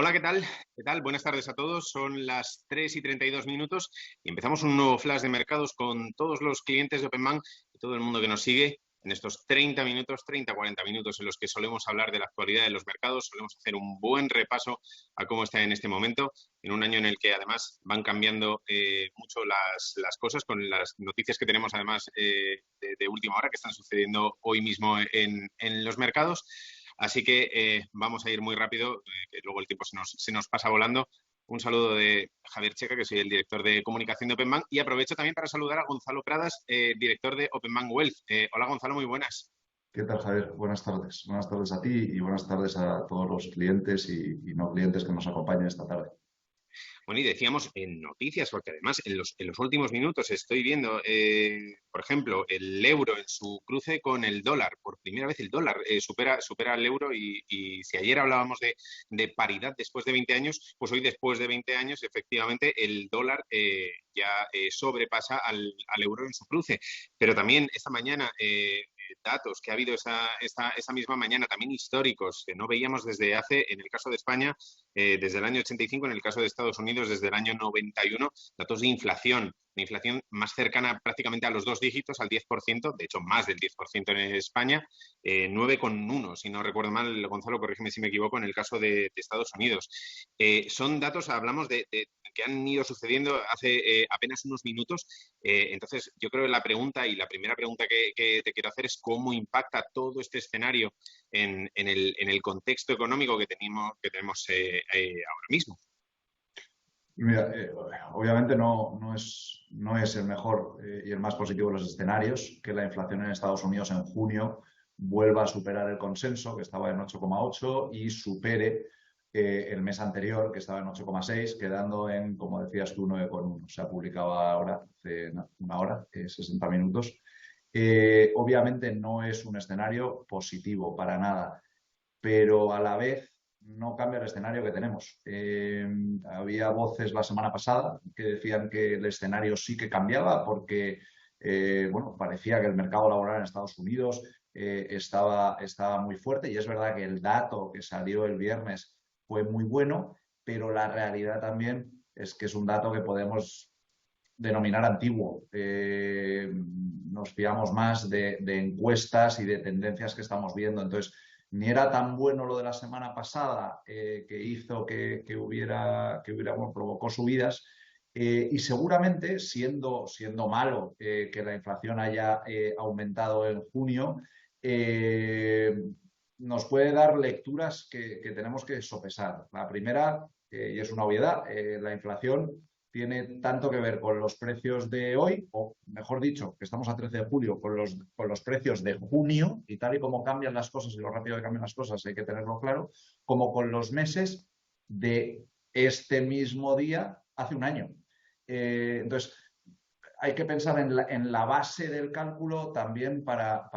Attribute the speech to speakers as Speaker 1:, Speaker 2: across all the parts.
Speaker 1: Hola, ¿qué tal? ¿Qué tal? Buenas tardes a todos. Son las 3:32 y empezamos un nuevo flash de mercados con todos los clientes de OpenBank y todo el mundo que nos sigue en estos 30 minutos, 30, 40 minutos en los que solemos hablar de la actualidad de los mercados, solemos hacer un buen repaso a cómo está en este momento, en un año en el que además van cambiando mucho las cosas con las noticias que tenemos además de última hora que están sucediendo hoy mismo en los mercados. Así que vamos a ir muy rápido, que luego el tiempo se nos pasa volando. Un saludo de Javier Checa, que soy el director de comunicación de OpenBank, y aprovecho también para saludar a Gonzalo Pradas, director de OpenBank Wealth. Hola Gonzalo, muy buenas.
Speaker 2: ¿Qué tal, Javier? Buenas tardes. Buenas tardes a ti y buenas tardes a todos los clientes y no clientes que nos acompañan esta tarde.
Speaker 1: Bueno, y decíamos en noticias, porque además en los últimos minutos estoy viendo, por ejemplo, el euro en su cruce con el dólar. Por primera vez el dólar supera al euro y si ayer hablábamos de paridad después de 20 años, pues hoy después de 20 años efectivamente el dólar ya sobrepasa al euro en su cruce. Pero también esta mañana datos que ha habido esa misma mañana, también históricos, que no veíamos desde hace, en el caso de España, desde el año 85, en el caso de Estados Unidos, desde el año 91, datos de inflación más cercana prácticamente a los dos dígitos, al 10%, de hecho más del 10% en España, 9,1, si no recuerdo mal, Gonzalo, corrígeme si me equivoco, en el caso de Estados Unidos. Son datos, hablamos de que han ido sucediendo hace apenas unos minutos. Entonces, yo creo que la primera pregunta que te quiero hacer es cómo impacta todo este escenario en el contexto económico que tenemos ahora mismo.
Speaker 2: Y mira, obviamente no es el mejor y el más positivo de los escenarios que la inflación en Estados Unidos en junio vuelva a superar el consenso, que estaba en 8,8, y supere el mes anterior, que estaba en 8,6, quedando en, como decías tú, 9,1. Se ha publicado ahora, hace una hora, 60 minutos. Obviamente no es un escenario positivo para nada, pero a la vez no cambia el escenario que tenemos. Había voces la semana pasada que decían que el escenario sí que cambiaba porque bueno, parecía que el mercado laboral en Estados Unidos estaba muy fuerte, y es verdad que el dato que salió el viernes fue muy bueno, pero la realidad también es que es un dato que podemos denominar antiguo. Nos fiamos más de encuestas y de tendencias que estamos viendo. Entonces, ni era tan bueno lo de la semana pasada, que hizo bueno, provocó subidas, y seguramente siendo malo que la inflación haya aumentado en junio, eh, nos puede dar lecturas que tenemos que sopesar. La primera, y es una obviedad, la inflación tiene tanto que ver con los precios de hoy, o mejor dicho, que estamos a 13 de julio, con los precios de junio, y tal y como cambian las cosas y lo rápido que cambian las cosas, hay que tenerlo claro, como con los meses de este mismo día hace un año. Entonces, hay que pensar en la base del cálculo también para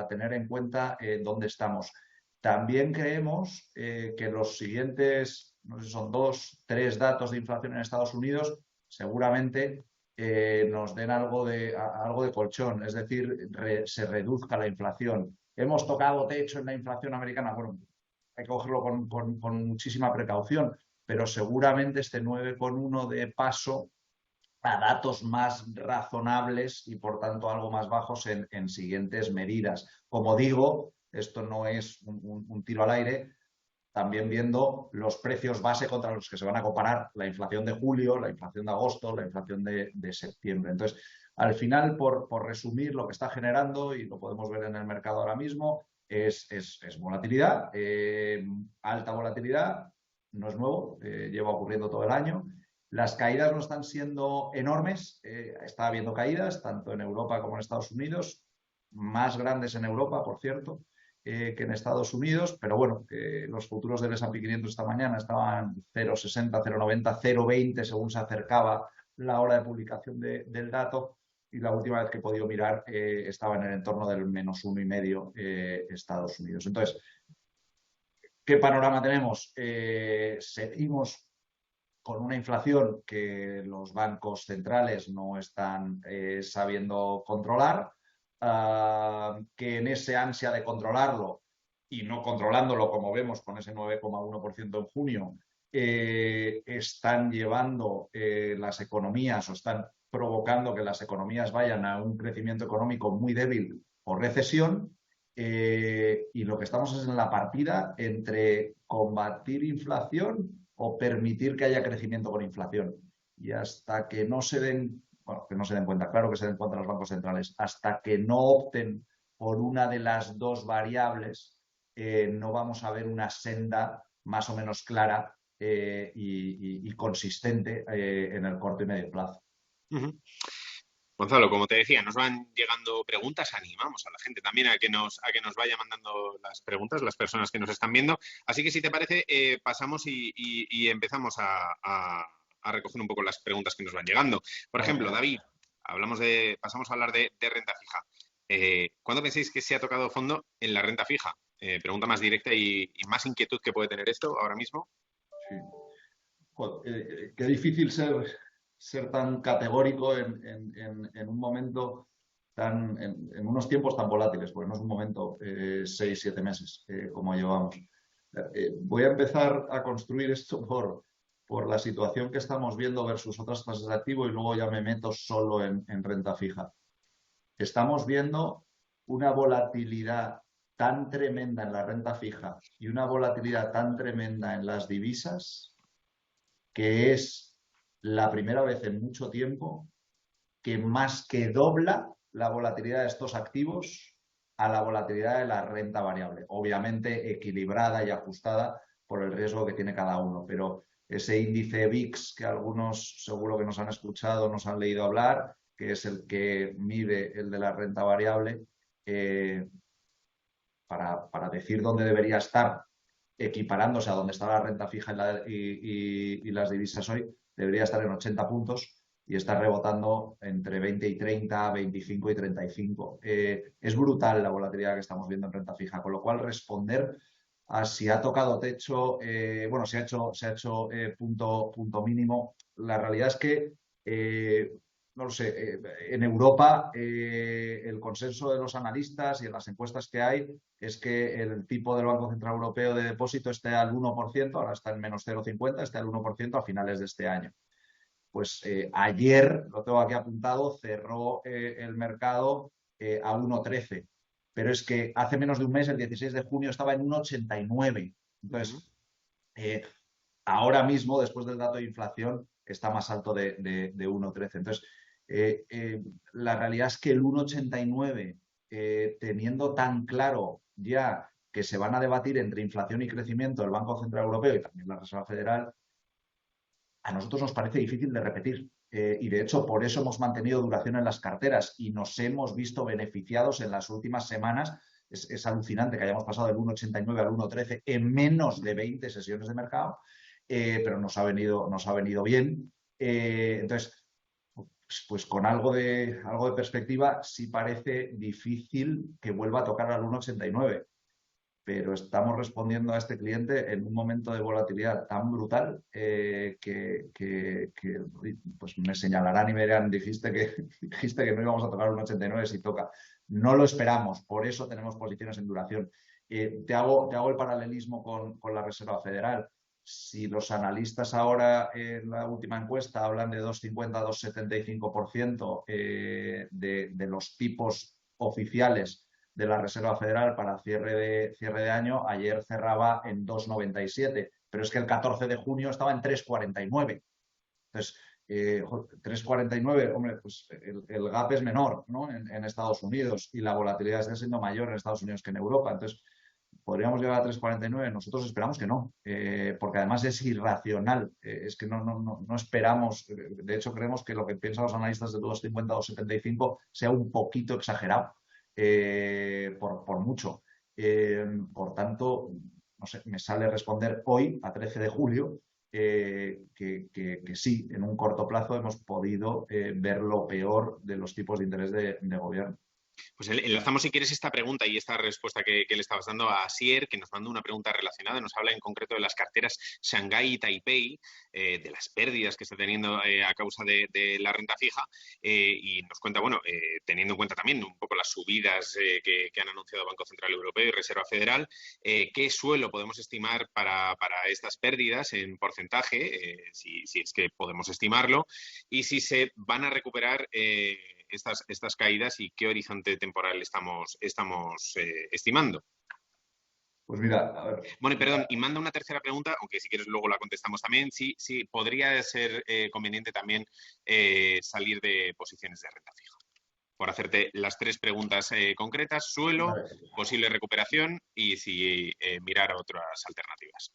Speaker 2: tener en cuenta dónde estamos. También creemos que los siguientes, no sé si son 2, 3 datos de inflación en Estados Unidos, seguramente nos den algo de colchón, es decir, se reduzca la inflación. Hemos tocado techo en la inflación americana. Bueno, hay que cogerlo con muchísima precaución, pero seguramente este 9,1 de paso a datos más razonables y por tanto algo más bajos en siguientes medidas. Como digo, esto no es un tiro al aire, también viendo los precios base contra los que se van a comparar la inflación de julio, la inflación de agosto, la inflación de septiembre. Entonces, al final, por resumir, lo que está generando, y lo podemos ver en el mercado ahora mismo, es volatilidad, alta volatilidad, no es nuevo, lleva ocurriendo todo el año. Las caídas no están siendo enormes, está habiendo caídas tanto en Europa como en Estados Unidos, más grandes en Europa, por cierto, que en Estados Unidos, pero bueno, los futuros del S&P 500 esta mañana estaban 0,60, 0,90, 0,20 según se acercaba la hora de publicación del dato, y la última vez que he podido mirar estaba en el entorno del -1,5 Estados Unidos. Entonces, ¿qué panorama tenemos? Seguimos con una inflación que los bancos centrales no están sabiendo controlar, que en ese ansia de controlarlo y no controlándolo, como vemos con ese 9,1% en junio, están llevando las economías o están provocando que las economías vayan a un crecimiento económico muy débil o recesión. Y lo que estamos es en la partida entre combatir inflación o permitir que haya crecimiento con inflación. Y hasta que no se den, bueno, que no se den cuenta, claro que se den cuenta los bancos centrales, hasta que no opten por una de las dos variables, no vamos a ver una senda más o menos clara y consistente en el corto y medio plazo.
Speaker 1: Uh-huh. Gonzalo, como te decía, nos van llegando preguntas, animamos a la gente también a que nos vaya mandando las preguntas, las personas que nos están viendo. Así que si te parece, pasamos y empezamos a recoger un poco las preguntas que nos van llegando. Por ejemplo, David, pasamos a hablar de renta fija. ¿Cuándo pensáis que se ha tocado fondo en la renta fija? Pregunta más directa y más inquietud que puede tener esto ahora mismo.
Speaker 2: Sí. Joder, qué difícil ser tan categórico en un momento en unos tiempos tan volátiles, porque no es un momento 6-7 meses como llevamos. Voy a empezar a construir esto por la situación que estamos viendo versus otras clases de activo y luego ya me meto solo en renta fija. Estamos viendo una volatilidad tan tremenda en la renta fija y una volatilidad tan tremenda en las divisas que es la primera vez en mucho tiempo que más que dobla la volatilidad de estos activos a la volatilidad de la renta variable. Obviamente equilibrada y ajustada por el riesgo que tiene cada uno, pero ese índice VIX que algunos seguro que nos han escuchado, nos han leído hablar, que es el que mide el de la renta variable, para decir dónde debería estar equiparándose a donde está la renta fija y las divisas hoy, debería estar en 80 puntos y está rebotando entre 20 y 30, 25 y 35. Es brutal la volatilidad que estamos viendo en renta fija, con lo cual responder a si ha tocado techo, bueno, se ha hecho punto mínimo. La realidad es que no lo sé, en Europa el consenso de los analistas y en las encuestas que hay es que el tipo del Banco Central Europeo de depósito esté al 1%, ahora está en menos 0,50, esté al 1% a finales de este año. Pues ayer, lo tengo aquí apuntado, cerró el mercado a 1,13, pero es que hace menos de un mes, el 16 de junio, estaba en 1,89. Entonces, ahora mismo, después del dato de inflación, está más alto de 1,13. Entonces, la realidad es que el 1,89, teniendo tan claro ya que se van a debatir entre inflación y crecimiento el Banco Central Europeo y también la Reserva Federal, a nosotros nos parece difícil de repetir. Y de hecho, por eso hemos mantenido duración en las carteras y nos hemos visto beneficiados en las últimas semanas. Es alucinante que hayamos pasado del 1,89 al 1,13 en menos de 20 sesiones de mercado, pero nos ha venido bien. Entonces, pues con algo de perspectiva, sí parece difícil que vuelva a tocar al 1,89. Pero estamos respondiendo a este cliente en un momento de volatilidad tan brutal que pues me señalarán y me dirán, dijiste que no íbamos a tocar un 89 si toca. No lo esperamos, por eso tenemos posiciones en duración. Te hago el paralelismo con la Reserva Federal. Si los analistas ahora en la última encuesta hablan de 2,50-2,75% de los tipos oficiales de la Reserva Federal para cierre de año, ayer cerraba en 2,97, pero es que el 14 de junio estaba en 3,49. Entonces, 3,49, hombre, pues el gap es menor, ¿no? En Estados Unidos y la volatilidad está siendo mayor en Estados Unidos que en Europa. Entonces, ¿podríamos llegar a 3,49? Nosotros esperamos que no, porque además es irracional. Es que no esperamos. De hecho, creemos que lo que piensan los analistas de 2,50 o 2,75 sea un poquito exagerado. Por mucho. Por tanto, no sé, me sale responder hoy, a 13 de julio, que sí, en un corto plazo hemos podido ver lo peor de los tipos de interés de gobierno.
Speaker 1: Pues enlazamos, si quieres, esta pregunta y esta respuesta que le estabas dando a Asier, que nos mandó una pregunta relacionada. Nos habla en concreto de las carteras Shanghai y Taipei, de las pérdidas que está teniendo a causa de la renta fija, y nos cuenta, bueno, teniendo en cuenta también un poco las subidas que han anunciado Banco Central Europeo y Reserva Federal, ¿qué suelo podemos estimar para estas pérdidas en porcentaje, si es que podemos estimarlo, y si se van a recuperar estas caídas y qué horizonte temporal estamos estimando?
Speaker 2: Pues mira, a ver,
Speaker 1: Bueno, y perdón, y manda una tercera pregunta, aunque si quieres luego la contestamos también. Sí, sí, podría ser conveniente también salir de posiciones de renta fija. Por hacerte las tres preguntas concretas: suelo,
Speaker 2: vale.
Speaker 1: posible recuperación y si mirar otras alternativas.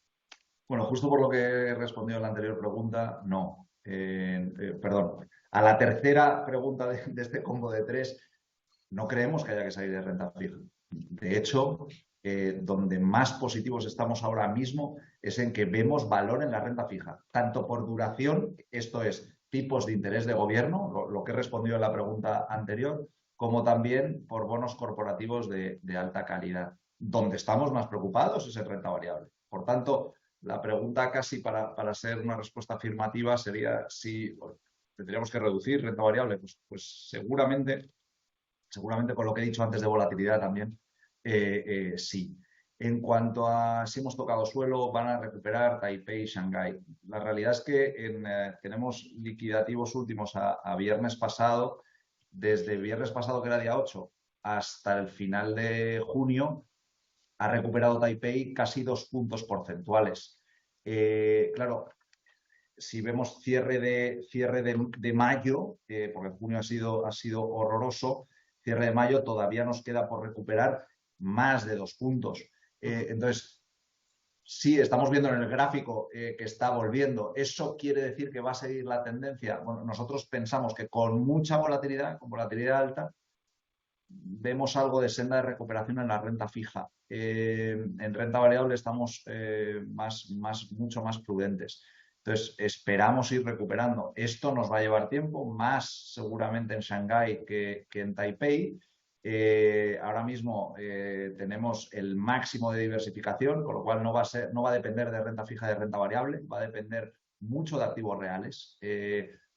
Speaker 2: Bueno, justo por lo que he respondido a la anterior pregunta, no. Perdón. A la tercera pregunta de este combo de tres, no creemos que haya que salir de renta fija. De hecho, donde más positivos estamos ahora mismo es en que vemos valor en la renta fija, tanto por duración, esto es, tipos de interés de gobierno, lo que he respondido en la pregunta anterior, como también por bonos corporativos de alta calidad. Donde estamos más preocupados es en renta variable. Por tanto, la pregunta casi para ser una respuesta afirmativa sería si tendríamos que reducir renta variable. Pues seguramente con lo que he dicho antes de volatilidad también, sí. En cuanto a si hemos tocado suelo, van a recuperar Taipei y Shanghái. La realidad es que tenemos liquidativos últimos a viernes pasado. Desde viernes pasado, que era día 8, hasta el final de junio, ha recuperado Taipei casi 2 puntos porcentuales. Claro, si vemos cierre de mayo, porque junio ha sido horroroso, cierre de mayo todavía nos queda por recuperar más de 2 puntos. Entonces, sí, estamos viendo en el gráfico que está volviendo. ¿Eso quiere decir que va a seguir la tendencia? Bueno, nosotros pensamos que con mucha volatilidad, con volatilidad alta, vemos algo de senda de recuperación en la renta fija. En renta variable estamos mucho más prudentes. Entonces, esperamos ir recuperando. Esto nos va a llevar tiempo, más seguramente en Shanghái que en Taipei. Ahora mismo tenemos el máximo de diversificación, con lo cual no va a depender de renta fija y de renta variable, va a depender mucho de activos reales.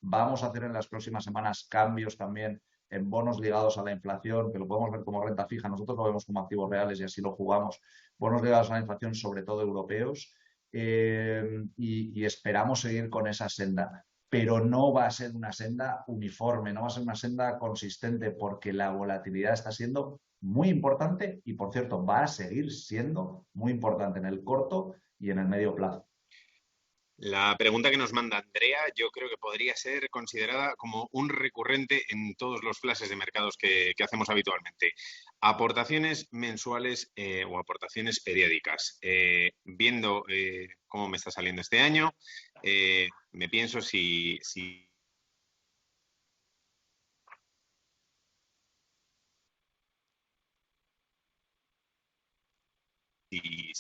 Speaker 2: Vamos a hacer en las próximas semanas cambios también en bonos ligados a la inflación, que lo podemos ver como renta fija, nosotros lo vemos como activos reales y así lo jugamos, bonos ligados a la inflación, sobre todo europeos, y esperamos seguir con esa senda. Pero no va a ser una senda uniforme, no va a ser una senda consistente, porque la volatilidad está siendo muy importante y, por cierto, va a seguir siendo muy importante en el corto y en el medio plazo.
Speaker 1: La pregunta que nos manda Andrea, yo creo que podría ser considerada como un recurrente en todos los flashes de mercados que hacemos habitualmente. Aportaciones mensuales o aportaciones periódicas. Viendo cómo me está saliendo este año, me pienso si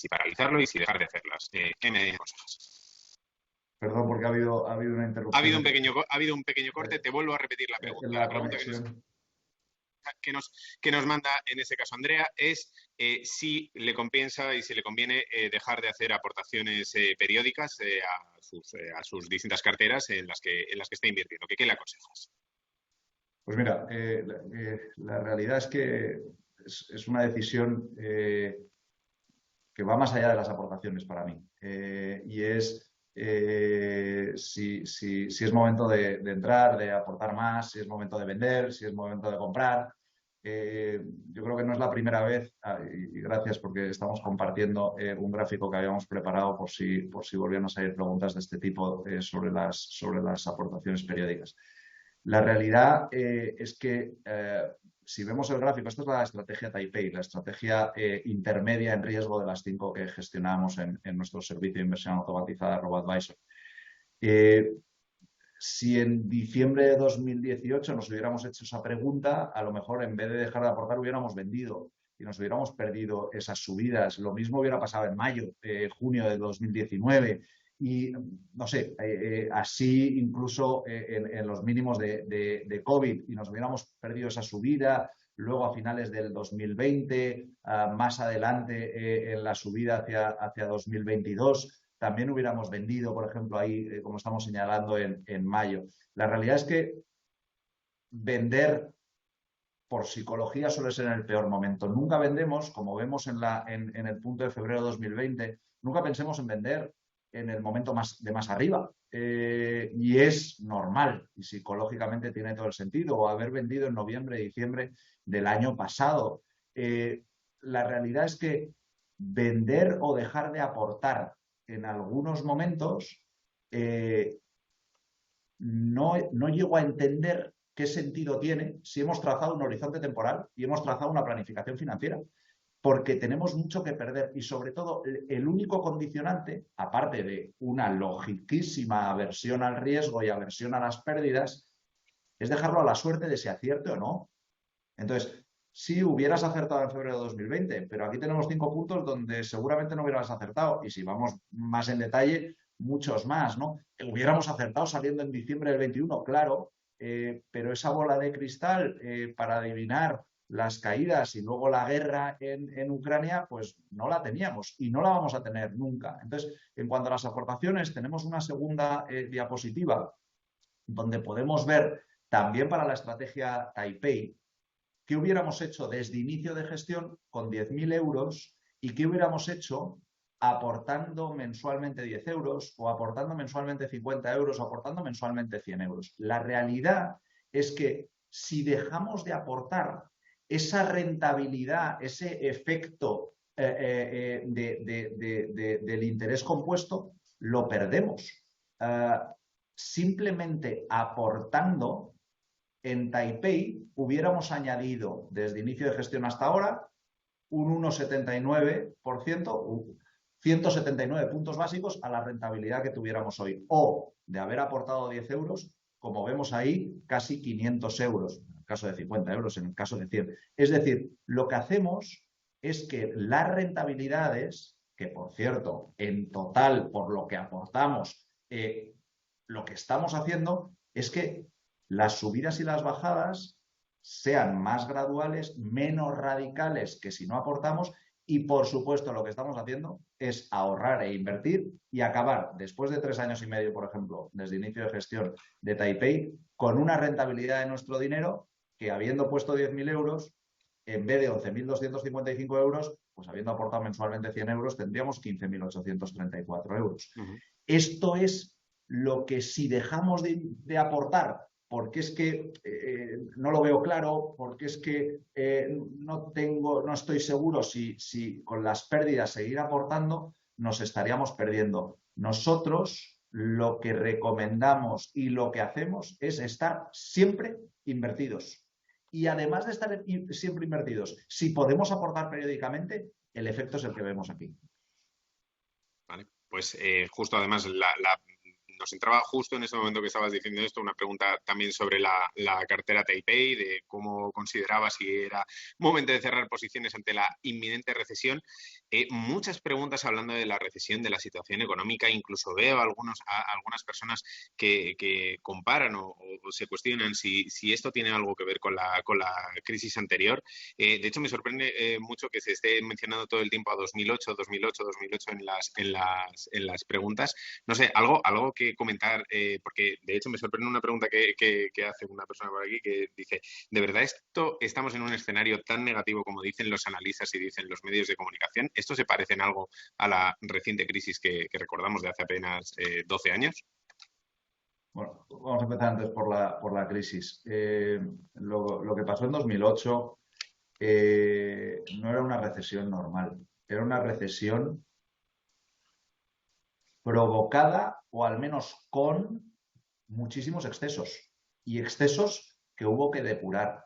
Speaker 1: paralizarlo y si dejar de hacerlas. ¿Qué me aconsejas?
Speaker 2: Perdón, porque ha habido una
Speaker 1: Ha
Speaker 2: interrupción
Speaker 1: habido un pequeño corte, te vuelvo a repetir la
Speaker 2: en
Speaker 1: pregunta.
Speaker 2: la
Speaker 1: La pregunta
Speaker 2: conexión.
Speaker 1: que nos manda en ese caso Andrea es si le compensa y si le conviene dejar de hacer aportaciones periódicas a sus distintas carteras en las que está invirtiendo. ¿Qué le aconsejas?
Speaker 2: Pues mira, la realidad es que es una decisión que va más allá de las aportaciones para mí. Y es si es momento de entrar, de aportar más, si es momento de vender, si es momento de comprar. Yo creo que no es la primera vez, y gracias porque estamos compartiendo un gráfico que habíamos preparado por si volvían a salir preguntas de este tipo sobre las aportaciones periódicas. La realidad es que si vemos el gráfico, esta es la estrategia Taipei, la estrategia intermedia en riesgo de las 5 que gestionamos en nuestro servicio de inversión automatizada RoboAdvisor. Si en diciembre de 2018 nos hubiéramos hecho esa pregunta, a lo mejor en vez de dejar de aportar hubiéramos vendido y nos hubiéramos perdido esas subidas. Lo mismo hubiera pasado en mayo, junio de 2019 y no sé, así incluso en los mínimos de COVID y nos hubiéramos perdido esa subida luego a finales del 2020, más adelante en la subida hacia 2022. También hubiéramos vendido, por ejemplo, ahí, como estamos señalando, en mayo. La realidad es que vender por psicología suele ser en el peor momento. Nunca vendemos, como vemos en el punto de febrero de 2020, nunca pensemos en vender en el momento de más arriba. Y es normal y psicológicamente tiene todo el sentido. O haber vendido en noviembre, diciembre del año pasado. La realidad es que vender o dejar de aportar en algunos momentos no llego a entender qué sentido tiene si hemos trazado un horizonte temporal y hemos trazado una planificación financiera, porque tenemos mucho que perder y sobre todo el único condicionante, aparte de una logiquísima aversión al riesgo y aversión a las pérdidas, es dejarlo a la suerte de si acierte o no. Entonces, sí hubieras acertado en febrero de 2020, pero aquí tenemos 5 puntos donde seguramente no hubieras acertado y si vamos más en detalle, muchos más, ¿no? Hubiéramos acertado saliendo en diciembre del 21, claro, pero esa bola de cristal para adivinar las caídas y luego la guerra en Ucrania, pues no la teníamos y no la vamos a tener nunca. Entonces, en cuanto a las aportaciones, tenemos una segunda diapositiva donde podemos ver también para la estrategia Taipei qué hubiéramos hecho desde inicio de gestión con 10.000 euros y qué hubiéramos hecho aportando mensualmente 10 euros o aportando mensualmente 50 euros o aportando mensualmente 100 euros. La realidad es que si dejamos de aportar esa rentabilidad, ese efecto del interés compuesto, lo perdemos. Simplemente aportando en Taipei hubiéramos añadido desde inicio de gestión hasta ahora un 1,79%, 179 puntos básicos a la rentabilidad que tuviéramos hoy. O de haber aportado 10 euros, como vemos ahí, casi 500 euros, en el caso de 50 euros, en el caso de 100. Es decir, lo que hacemos es que las rentabilidades, que por cierto, en total, por lo que aportamos, lo que estamos haciendo es que las subidas y las bajadas sean más graduales, menos radicales que si no aportamos y, por supuesto, lo que estamos haciendo es ahorrar e invertir y acabar, después de 3 años y medio, por ejemplo, desde inicio de gestión de Taipei, con una rentabilidad de nuestro dinero que, habiendo puesto 10.000 euros, en vez de 11.255 euros, pues habiendo aportado mensualmente 100 euros, tendríamos 15.834 euros. Esto es lo que si dejamos de aportar, porque es que no lo veo claro, porque es que no estoy seguro si con las pérdidas seguir aportando, nos estaríamos perdiendo. Nosotros lo que recomendamos y lo que hacemos es estar siempre invertidos. Y además de estar siempre invertidos, si podemos aportar periódicamente, el efecto es el que vemos aquí.
Speaker 1: Vale, pues justo además nos entraba justo en ese momento que estabas diciendo esto una pregunta también sobre la cartera Taipei, de cómo consideraba si era momento de cerrar posiciones ante la inminente recesión. Muchas preguntas hablando de la recesión, de la situación económica, incluso veo algunas personas que comparan o se cuestionan si esto tiene algo que ver con la crisis anterior. De hecho, me sorprende mucho que se esté mencionando todo el tiempo a 2008 en las preguntas. No sé, algo que comentar, porque de hecho me sorprende una pregunta que hace una persona por aquí que dice, ¿de verdad estamos en un escenario tan negativo como dicen los analistas y dicen los medios de comunicación? ¿Esto se parece en algo a la reciente crisis que recordamos de hace apenas 12 años?
Speaker 2: Bueno, vamos a empezar antes por la crisis. Lo que pasó en 2008 no era una recesión normal, era una recesión provocada o al menos con muchísimos excesos y excesos que hubo que depurar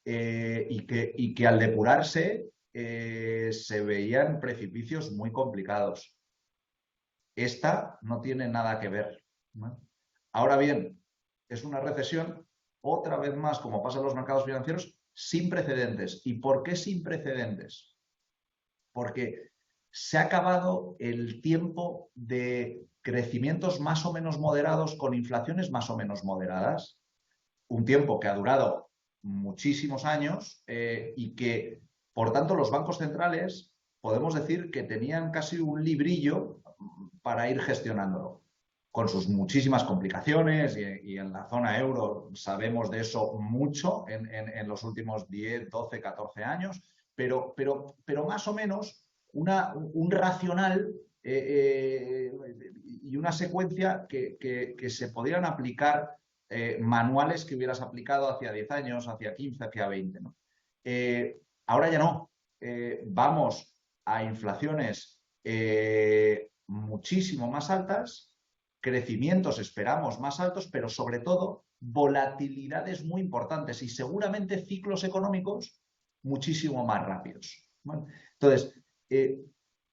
Speaker 2: y que al depurarse se veían precipicios muy complicados. Esta no tiene nada que ver, ¿no? Ahora bien, es una recesión, otra vez más, como pasa en los mercados financieros, sin precedentes. ¿Y por qué sin precedentes? Porque se ha acabado el tiempo de crecimientos más o menos moderados con inflaciones más o menos moderadas. Un tiempo que ha durado muchísimos años y que, por tanto, los bancos centrales podemos decir que tenían casi un librillo para ir gestionándolo, con sus muchísimas complicaciones y en la zona euro sabemos de eso mucho en los últimos 10, 12, 14 años, pero más o menos un racional y una secuencia que se podrían aplicar manuales que hubieras aplicado hacia 10 años, hacia 15, hacia 20, ¿no? Ahora ya no. Vamos a inflaciones muchísimo más altas, crecimientos esperamos más altos, pero sobre todo volatilidades muy importantes y seguramente ciclos económicos muchísimo más rápidos. ¿Vale? Entonces,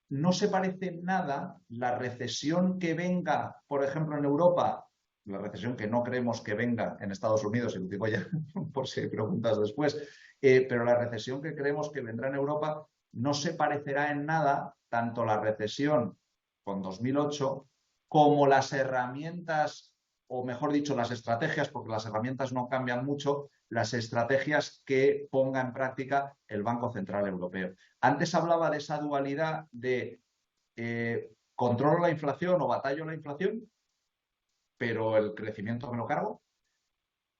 Speaker 2: no se parece en nada la recesión que venga, por ejemplo, en Europa, la recesión que no creemos que venga en Estados Unidos, y lo digo ya por si hay preguntas después, pero la recesión que creemos que vendrá en Europa no se parecerá en nada tanto la recesión con 2008 como las herramientas, o mejor dicho, las estrategias, porque las herramientas no cambian mucho, las estrategias que ponga en práctica el Banco Central Europeo. Antes hablaba de esa dualidad de controlo la inflación o batallo la inflación, pero el crecimiento me lo cargo,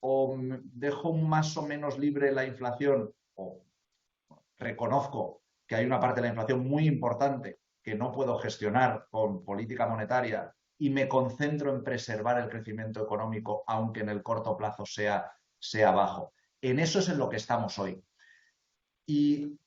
Speaker 2: o dejo más o menos libre la inflación, o reconozco que hay una parte de la inflación muy importante que no puedo gestionar con política monetaria y me concentro en preservar el crecimiento económico, aunque en el corto plazo sea bajo. En eso es en lo que estamos hoy. Y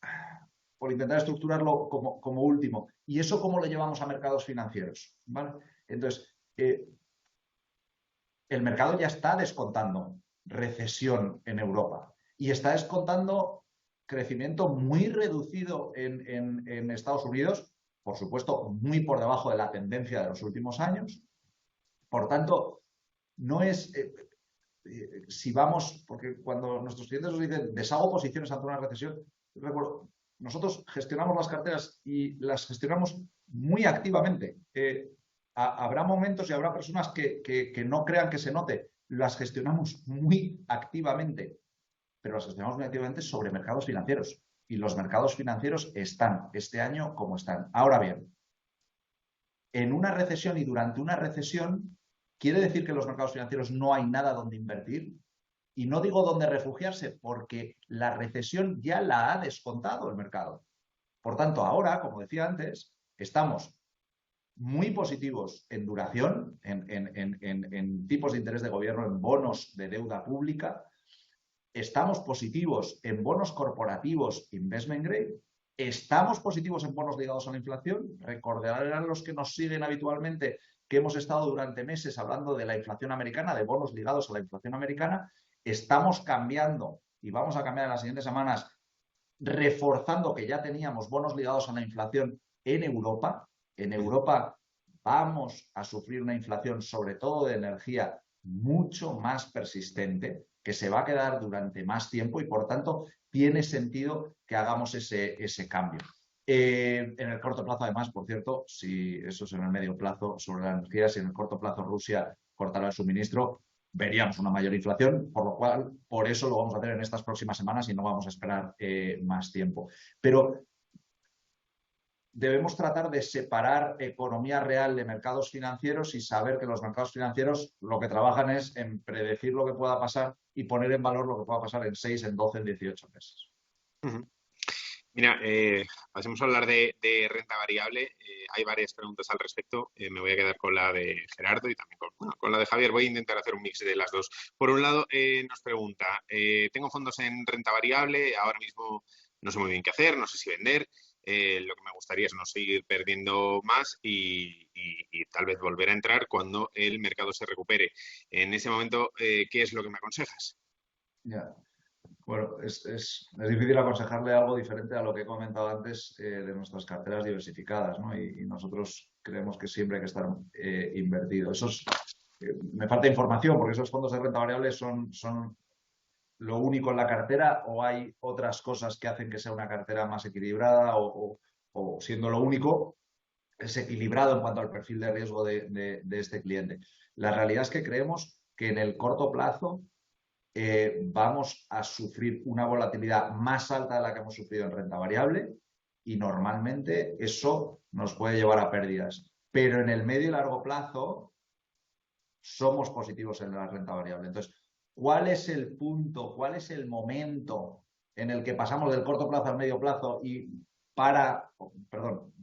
Speaker 2: por intentar estructurarlo como último, ¿y eso cómo lo llevamos a mercados financieros? ¿Vale? Entonces, el mercado ya está descontando recesión en Europa y está descontando crecimiento muy reducido en Estados Unidos, por supuesto, muy por debajo de la tendencia de los últimos años. Por tanto, no es... si vamos, porque cuando nuestros clientes nos dicen deshago posiciones ante una recesión, recuerdo, nosotros gestionamos las carteras y las gestionamos muy activamente. Habrá momentos y habrá personas que no crean que se note, las gestionamos muy activamente, pero las gestionamos muy activamente sobre mercados financieros. Y los mercados financieros están este año como están. Ahora bien, en una recesión y durante una recesión, ¿quiere decir que en los mercados financieros no hay nada donde invertir? Y no digo dónde refugiarse, porque la recesión ya la ha descontado el mercado. Por tanto, ahora, como decía antes, estamos muy positivos en duración, en tipos de interés de gobierno, en bonos de deuda pública. Estamos positivos en bonos corporativos investment grade. Estamos positivos en bonos ligados a la inflación. Recordarán los que nos siguen habitualmente que hemos estado durante meses hablando de la inflación americana, de bonos ligados a la inflación americana. Estamos cambiando y vamos a cambiar en las siguientes semanas, reforzando que ya teníamos bonos ligados a la inflación en Europa. En Europa vamos a sufrir una inflación, sobre todo de energía, mucho más persistente, que se va a quedar durante más tiempo y, por tanto, tiene sentido que hagamos ese cambio. En el corto plazo, además, por cierto, si eso es en el medio plazo sobre la energía, si en el corto plazo Rusia cortará el suministro, veríamos una mayor inflación, por lo cual, por eso lo vamos a hacer en estas próximas semanas y no vamos a esperar más tiempo. Pero debemos tratar de separar economía real de mercados financieros y saber que los mercados financieros lo que trabajan es en predecir lo que pueda pasar y poner en valor lo que pueda pasar en 6, en 12, en 18 meses.
Speaker 1: Uh-huh. Mira, pasemos a hablar de renta variable. Hay varias preguntas al respecto. Me voy a quedar con la de Gerardo y también con la de Javier. Voy a intentar hacer un mix de las dos. Por un lado, nos pregunta, tengo fondos en renta variable, ahora mismo no sé muy bien qué hacer, no sé si vender. Lo que me gustaría es no seguir perdiendo más y tal vez volver a entrar cuando el mercado se recupere. En ese momento, ¿qué es lo que me aconsejas?
Speaker 2: Ya. Bueno, es difícil aconsejarle algo diferente a lo que he comentado antes de nuestras carteras diversificadas, ¿no? Y nosotros creemos que siempre hay que estar invertido. Me falta información porque esos fondos de renta variable son lo único en la cartera o hay otras cosas que hacen que sea una cartera más equilibrada o siendo lo único, es equilibrado en cuanto al perfil de riesgo de este cliente. La realidad es que creemos que en el corto plazo vamos a sufrir una volatilidad más alta de la que hemos sufrido en renta variable y normalmente eso nos puede llevar a pérdidas. Pero en el medio y largo plazo somos positivos en la renta variable. Entonces, ¿cuál es el punto, cuál es el momento en el que pasamos del corto plazo al medio plazo y parar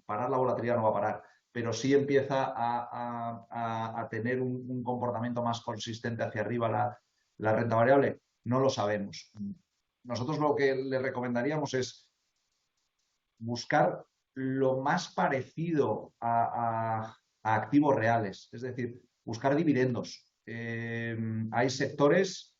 Speaker 2: la volatilidad no va a parar, pero sí empieza a tener un comportamiento más consistente hacia arriba la renta variable? No lo sabemos. Nosotros lo que le recomendaríamos es buscar lo más parecido a activos reales, es decir, buscar dividendos. Hay sectores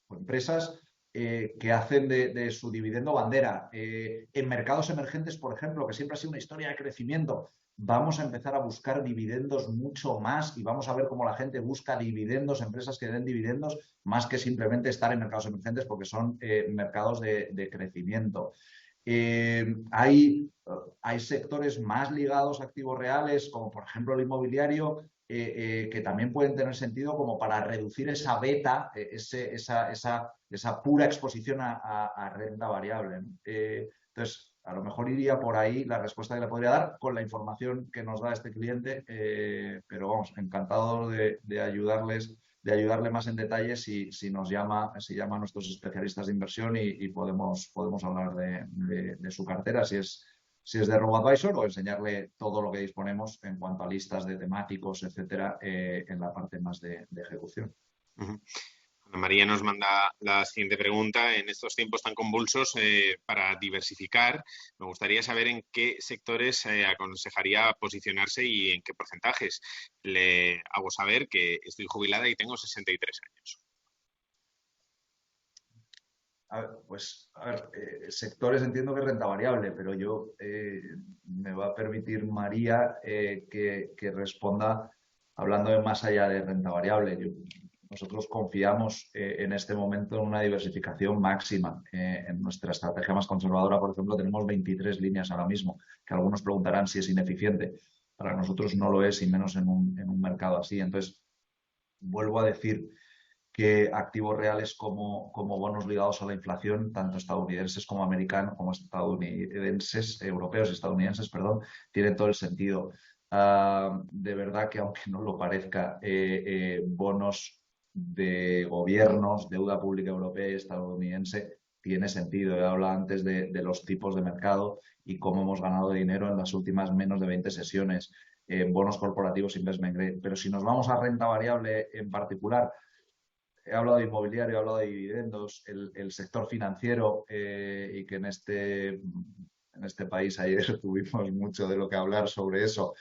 Speaker 2: o empresas que hacen de su dividendo bandera. En mercados emergentes, por ejemplo, que siempre ha sido una historia de crecimiento, vamos a empezar a buscar dividendos mucho más y vamos a ver cómo la gente busca dividendos, empresas que den dividendos, más que simplemente estar en mercados emergentes porque son mercados de crecimiento. Hay sectores más ligados a activos reales, como por ejemplo el inmobiliario, que también pueden tener sentido como para reducir esa beta, esa pura exposición a renta variable, ¿no? Entonces, a lo mejor iría por ahí la respuesta que le podría dar con la información que nos da este cliente, pero vamos, encantado de ayudarles, de ayudarle más en detalle si nos llama, si llama a nuestros especialistas de inversión y podemos hablar de su cartera, si es de RoboAdvisor, o enseñarle todo lo que disponemos en cuanto a listas de temáticos, etcétera, en la parte más de ejecución.
Speaker 1: Uh-huh. Ana María nos manda la siguiente pregunta. En estos tiempos tan convulsos, para diversificar, me gustaría saber en qué sectores aconsejaría posicionarse y en qué porcentajes. Le hago saber que estoy jubilada y tengo 63 años.
Speaker 2: Sectores entiendo que es renta variable, pero yo me va a permitir María que responda hablando de más allá de renta variable. Nosotros confiamos en este momento en una diversificación máxima. En nuestra estrategia más conservadora, por ejemplo, tenemos 23 líneas ahora mismo, que algunos preguntarán si es ineficiente. Para nosotros no lo es, y menos en un mercado así. Entonces, vuelvo a decir que activos reales como bonos ligados a la inflación, tanto estadounidenses como americanos, como estadounidenses, europeos y estadounidenses, perdón, tienen todo el sentido. De verdad que, aunque no lo parezca, bonos de gobiernos, deuda pública europea y estadounidense, tiene sentido. He hablado antes de los tipos de mercado y cómo hemos ganado dinero en las últimas menos de 20 sesiones. Bonos corporativos investment grade. Pero si nos vamos a renta variable en particular, he hablado de inmobiliario, he hablado de dividendos, el sector financiero, y que en este país ayer tuvimos mucho de lo que hablar sobre eso,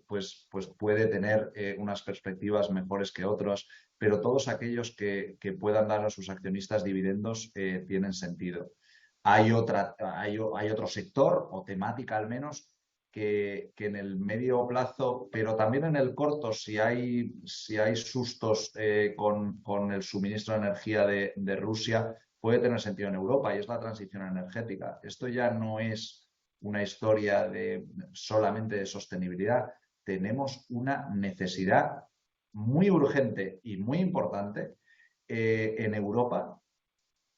Speaker 2: pues puede tener unas perspectivas mejores que otros, pero todos aquellos que puedan dar a sus accionistas dividendos tienen sentido. Hay otro sector o temática al menos que en el medio plazo, pero también en el corto, si hay sustos con el suministro de energía de Rusia, puede tener sentido en Europa, y es la transición energética. Esto ya no es una historia solamente de sostenibilidad. Tenemos una necesidad muy urgente y muy importante en Europa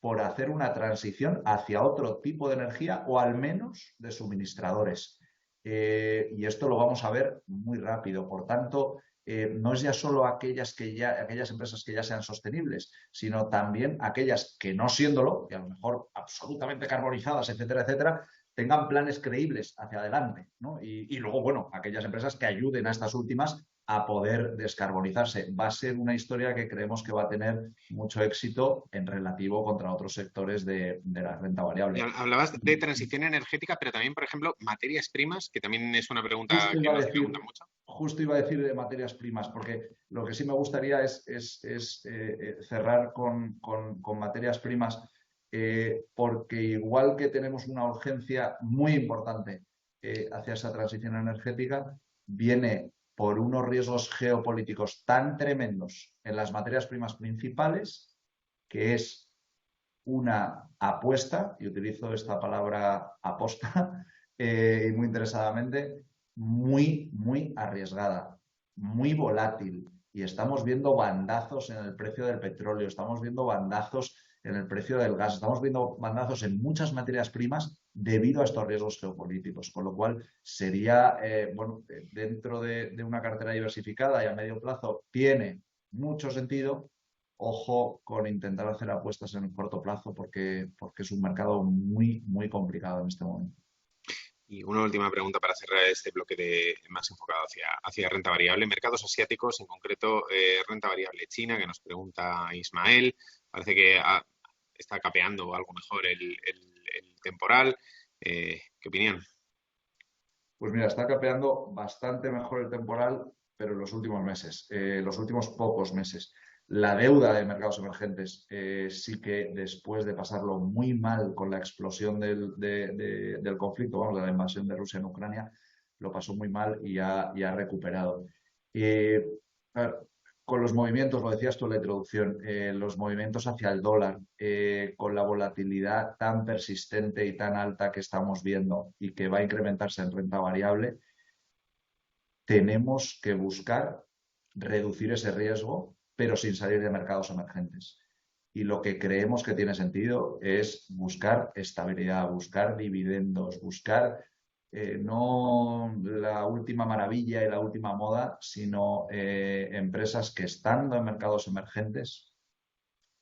Speaker 2: por hacer una transición hacia otro tipo de energía, o al menos de suministradores. Y esto lo vamos a ver muy rápido. Por tanto, no es ya solo aquellas empresas que ya sean sostenibles, sino también aquellas que, no siéndolo, y a lo mejor absolutamente carbonizadas, etcétera, etcétera, tengan planes creíbles hacia adelante, ¿no? Y luego, bueno, aquellas empresas que ayuden a estas últimas a poder descarbonizarse. Va a ser una historia que creemos que va a tener mucho éxito en relativo contra otros sectores de la renta variable.
Speaker 1: Hablabas de transición energética, pero también, por ejemplo, materias primas, que también es una pregunta
Speaker 2: Justo
Speaker 1: que
Speaker 2: iba a
Speaker 1: nos
Speaker 2: decir,
Speaker 1: preguntan mucho.
Speaker 2: Justo iba a decir de materias primas, porque lo que sí me gustaría es cerrar con materias primas, porque igual que tenemos una urgencia muy importante hacia esa transición energética, viene por unos riesgos geopolíticos tan tremendos en las materias primas principales, que es una apuesta, y utilizo esta palabra aposta, y muy interesadamente, muy, muy arriesgada, muy volátil, y estamos viendo bandazos en el precio del petróleo, estamos viendo bandazos en el precio del gas, estamos viendo bandazos en muchas materias primas debido a estos riesgos geopolíticos, con lo cual sería, dentro de una cartera diversificada y a medio plazo tiene mucho sentido. Ojo con intentar hacer apuestas en el corto plazo porque es un mercado muy, muy complicado en este momento.
Speaker 1: Y una última pregunta para cerrar este bloque más enfocado hacia renta variable. Mercados asiáticos, en concreto renta variable China, que nos pregunta Ismael. Parece que está capeando algo mejor el temporal. ¿Qué opinión?
Speaker 2: Pues mira, está capeando bastante mejor el temporal, pero en los últimos meses, los últimos pocos meses. La deuda de mercados emergentes sí que después de pasarlo muy mal con la explosión del conflicto, vamos, de la invasión de Rusia en Ucrania, lo pasó muy mal y ha recuperado. A ver, con los movimientos, lo decías tú en la introducción, los movimientos hacia el dólar, con la volatilidad tan persistente y tan alta que estamos viendo y que va a incrementarse en renta variable, tenemos que buscar reducir ese riesgo, pero sin salir de mercados emergentes. Y lo que creemos que tiene sentido es buscar estabilidad, buscar dividendos, buscar no la última maravilla y la última moda, sino empresas que estando en mercados emergentes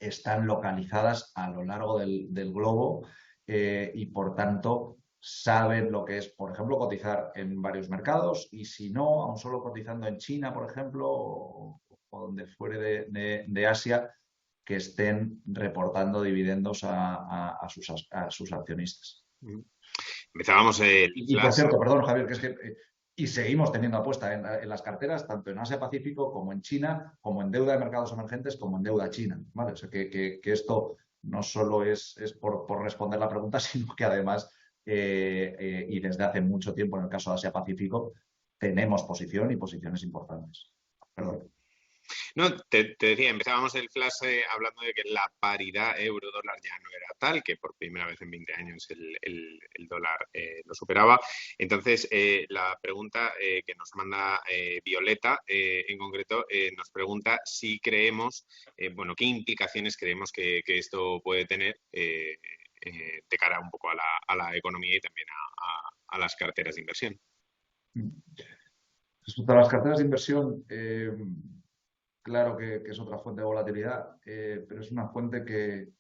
Speaker 2: están localizadas a lo largo del globo y por tanto saben lo que es, por ejemplo, cotizar en varios mercados y si no, aun solo cotizando en China, por ejemplo, o donde fuere de Asia, que estén reportando dividendos a sus accionistas.
Speaker 1: Empezábamos el
Speaker 2: Y por
Speaker 1: flash.
Speaker 2: cierto, perdón, Javier, que es que y seguimos teniendo apuesta en las carteras, tanto en Asia-Pacífico como en China, como en deuda de mercados emergentes, como en deuda china. ¿Vale? O sea, que esto no solo es por responder la pregunta, sino que además, y desde hace mucho tiempo en el caso de Asia-Pacífico, tenemos posición y posiciones importantes. Perdón.
Speaker 1: No, te decía, empezábamos el flash hablando de que la paridad euro-dólar ya no era tal, que por primera vez en 20 años el dólar lo superaba. Entonces, la pregunta que nos manda Violeta, en concreto, nos pregunta si creemos, qué implicaciones creemos que esto puede tener de cara un poco a la economía y también a las carteras de inversión.
Speaker 2: Respecto a las carteras de inversión, claro que es otra fuente de volatilidad, pero es una fuente que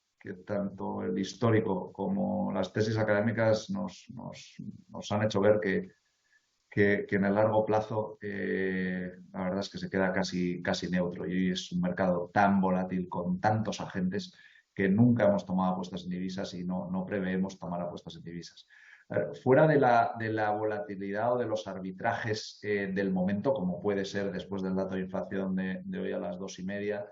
Speaker 2: tanto el histórico como las tesis académicas nos han hecho ver que en el largo plazo la verdad es que se queda casi neutro y es un mercado tan volátil con tantos agentes que nunca hemos tomado apuestas en divisas y no preveemos tomar apuestas en divisas. Fuera de la volatilidad o de los arbitrajes del momento, como puede ser después del dato de inflación de hoy a las 2:30,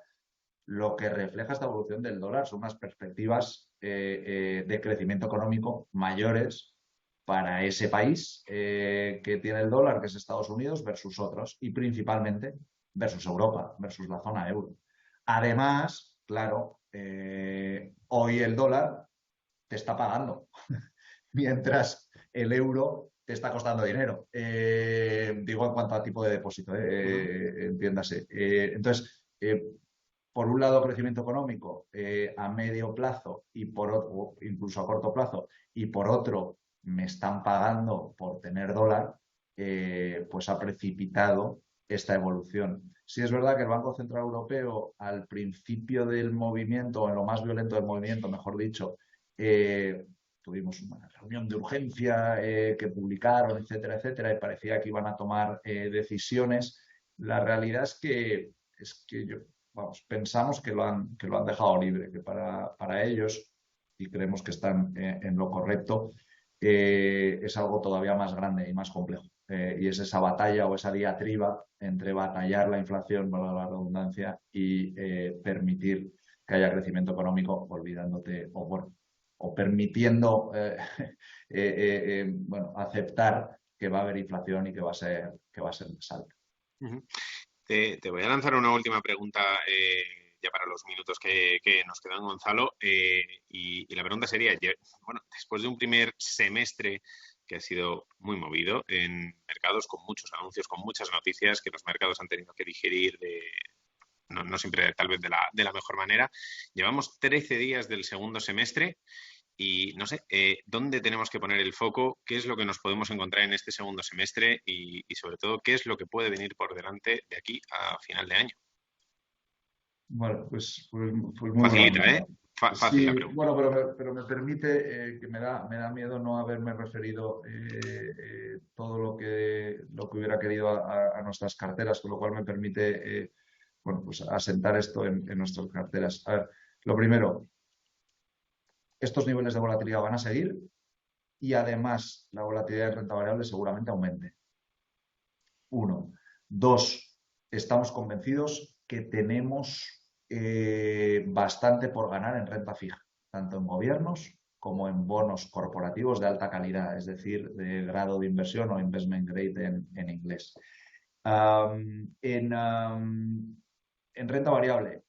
Speaker 2: lo que refleja esta evolución del dólar son unas perspectivas de crecimiento económico mayores para ese país que tiene el dólar, que es Estados Unidos, versus otros, y principalmente versus Europa, versus la zona euro. Además, claro, hoy el dólar te está pagando mientras el euro te está costando dinero. Digo en cuanto a tipo de depósito, entiéndase. Entonces, por un lado, crecimiento económico a medio plazo y por otro, incluso a corto plazo, y por otro, me están pagando por tener dólar, pues ha precipitado esta evolución. Sí es verdad que el Banco Central Europeo, al principio del movimiento, en lo más violento del movimiento, mejor dicho, tuvimos una reunión de urgencia que publicaron, etcétera, etcétera, y parecía que iban a tomar decisiones. La realidad es que pensamos que lo han dejado libre, que para ellos, y creemos que están en lo correcto, es algo todavía más grande y más complejo. Y es esa batalla o esa diatriba entre batallar la inflación, valga la redundancia, y permitir que haya crecimiento económico, olvidándote, o permitiendo aceptar que va a haber inflación y que va a ser más alta.
Speaker 1: Te voy a lanzar una última pregunta ya para los minutos que nos quedan, Gonzalo. Y la pregunta sería, después de un primer semestre que ha sido muy movido en mercados, con muchos anuncios, con muchas noticias que los mercados han tenido que digerir no siempre tal vez de la mejor manera. Llevamos 13 días del segundo semestre y no sé, ¿dónde tenemos que poner el foco? ¿Qué es lo que nos podemos encontrar en este segundo semestre? Y sobre todo, ¿qué es lo que puede venir por delante de aquí a final de año?
Speaker 2: Bueno, pues muy buena
Speaker 1: Facilita,
Speaker 2: pregunta.
Speaker 1: ¿eh? Fácil la
Speaker 2: Sí,
Speaker 1: pregunta.
Speaker 2: bueno, pero me permite, que me da miedo no haberme referido todo lo que hubiera querido a nuestras carteras, con lo cual me permite, bueno, pues asentar esto en nuestras carteras. A ver, lo primero, estos niveles de volatilidad van a seguir y además la volatilidad de renta variable seguramente aumente. Uno. Dos, estamos convencidos que tenemos bastante por ganar en renta fija, tanto en gobiernos como en bonos corporativos de alta calidad, es decir, de grado de inversión o investment grade en inglés. En renta variable,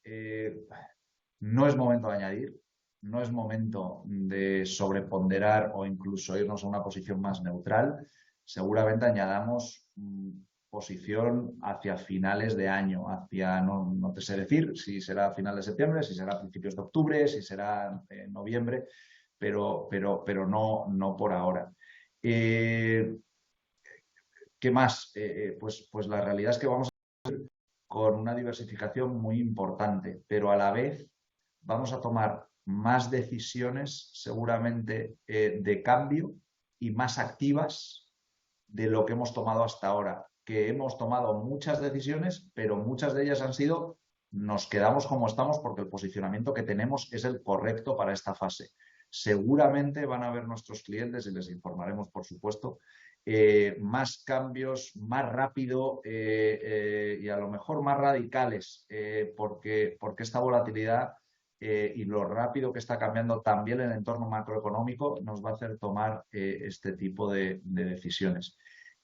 Speaker 2: no es momento de añadir, no es momento de sobreponderar o incluso irnos a una posición más neutral. Seguramente añadamos posición hacia finales de año, no te sé decir si será a final de septiembre, si será a principios de octubre, si será en noviembre, pero no por ahora. ¿Qué más? Pues la realidad es que vamos con una diversificación muy importante, pero a la vez vamos a tomar más decisiones seguramente de cambio y más activas de lo que hemos tomado hasta ahora, que hemos tomado muchas decisiones, pero muchas de ellas han sido nos quedamos como estamos porque el posicionamiento que tenemos es el correcto para esta fase. Seguramente van a ver nuestros clientes y les informaremos, por supuesto, más cambios, más rápido y a lo mejor más radicales, porque esta volatilidad y lo rápido que está cambiando también el entorno macroeconómico nos va a hacer tomar este tipo de decisiones.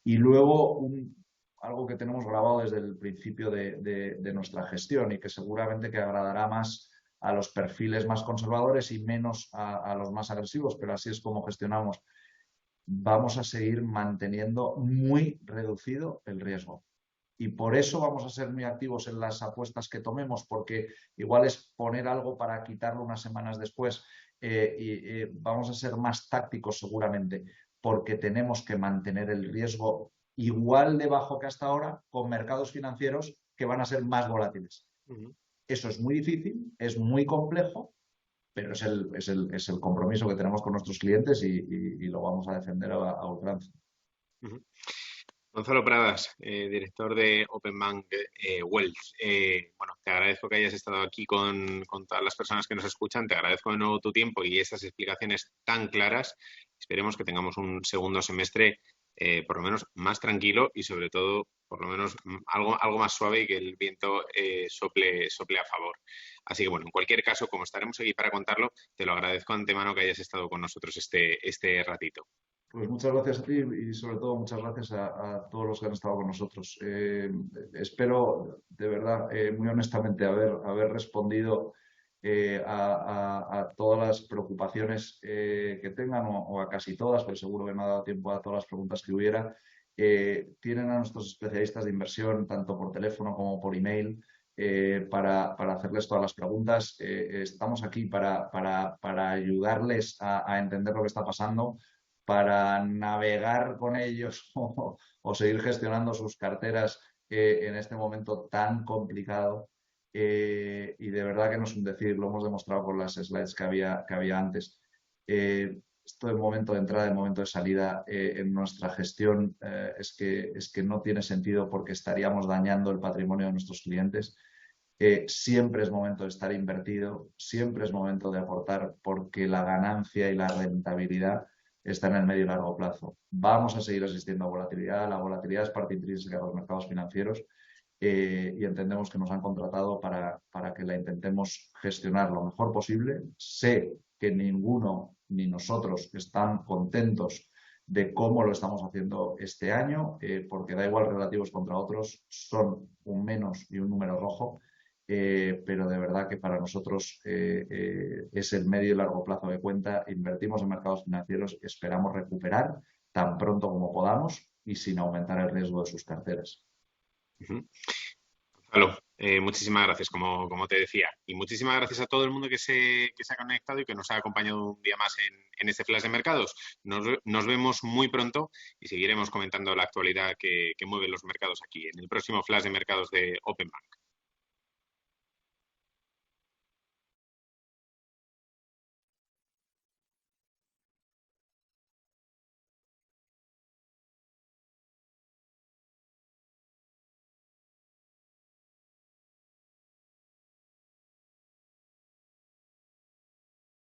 Speaker 2: Y luego algo que tenemos grabado desde el principio de nuestra gestión y que seguramente que agradará más a los perfiles más conservadores y menos a los más agresivos, pero así es como gestionamos. Vamos a seguir manteniendo muy reducido el riesgo. Y por eso vamos a ser muy activos en las apuestas que tomemos, porque igual es poner algo para quitarlo unas semanas después y vamos a ser más tácticos seguramente, porque tenemos que mantener el riesgo igual de bajo que hasta ahora con mercados financieros que van a ser más volátiles. Eso es muy difícil, es muy complejo, pero es el compromiso que tenemos con nuestros clientes y lo vamos a defender a ultranza.
Speaker 1: Gonzalo Pradas, director de Open Bank Wealth. Bueno, te agradezco que hayas estado aquí con todas las personas que nos escuchan. Te agradezco de nuevo tu tiempo y estas explicaciones tan claras. Esperemos que tengamos un segundo semestre por lo menos más tranquilo y sobre todo por lo menos algo más suave y que el viento sople a favor. Así que bueno, en cualquier caso, como estaremos aquí para contarlo, te lo agradezco de antemano que hayas estado con nosotros este ratito.
Speaker 2: Pues muchas gracias a ti y sobre todo muchas gracias a todos los que han estado con nosotros. Espero de verdad, muy honestamente, haber respondido a todas las preocupaciones que tengan o a casi todas, pero seguro que no ha dado tiempo a todas las preguntas que hubiera. Tienen a nuestros especialistas de inversión tanto por teléfono como por email para hacerles todas las preguntas. Estamos aquí para ayudarles a entender lo que está pasando, para navegar con ellos o seguir gestionando sus carteras en este momento tan complicado. Y de verdad que no es un decir, lo hemos demostrado con las slides que había antes. Esto de momento de entrada y momento de salida en nuestra gestión es que no tiene sentido porque estaríamos dañando el patrimonio de nuestros clientes. Siempre es momento de estar invertido, siempre es momento de aportar porque la ganancia y la rentabilidad está en el medio y largo plazo. Vamos a seguir asistiendo a volatilidad. La volatilidad es parte intrínseca de los mercados financieros y entendemos que nos han contratado para que la intentemos gestionar lo mejor posible. Sé que ninguno ni nosotros están contentos de cómo lo estamos haciendo este año, porque da igual relativos contra otros, son un menos y un número rojo. Pero de verdad que para nosotros es el medio y largo plazo que cuenta. Invertimos en mercados financieros, esperamos recuperar tan pronto como podamos y sin aumentar el riesgo de sus carteras.
Speaker 1: Gonzalo, Muchísimas gracias, como te decía. Y muchísimas gracias a todo el mundo que se ha conectado y que nos ha acompañado un día más en este Flash de Mercados. Nos vemos muy pronto y seguiremos comentando la actualidad que mueve los mercados aquí en el próximo Flash de Mercados de Open Bank.